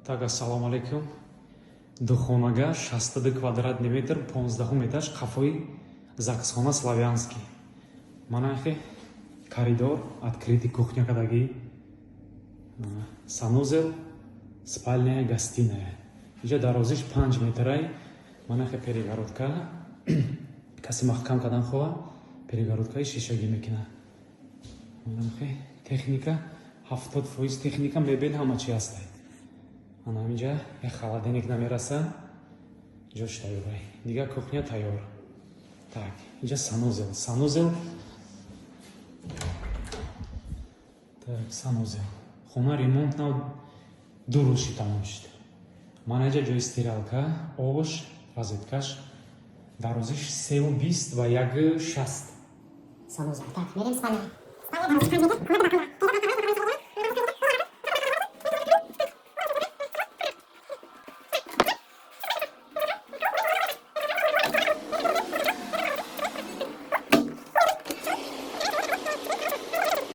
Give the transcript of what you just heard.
Так, ассалому алейкум. Ду хонага 62 квадратный метр, 15 этаж, кафе, заксхона славянский. Манахи, коридор, открытый кухня кадаги, санузел, спальня, гостиная. Иже дарозиш 5 метрай, манахи перегородка, каси махкам кадан хоа, перегородка и шишаги мекина. Манахи техника, 70% техника, мебель ҳама чи ҳастад. Ана инҷа як холодильник намераса, ҷош тайёрай. Дига кухня тайёр. Так, инҷа санузел. Санузел. Так, санузел. Хона ремонт нав 2 рӯзи тамом шуд. Мана инҷа ҷои стиралка, ош, розеткаш, дарозиш 320 ва 160. Санузел. Так, мерем спальня. Спальня, дарозиш 5 метр, комода бакула.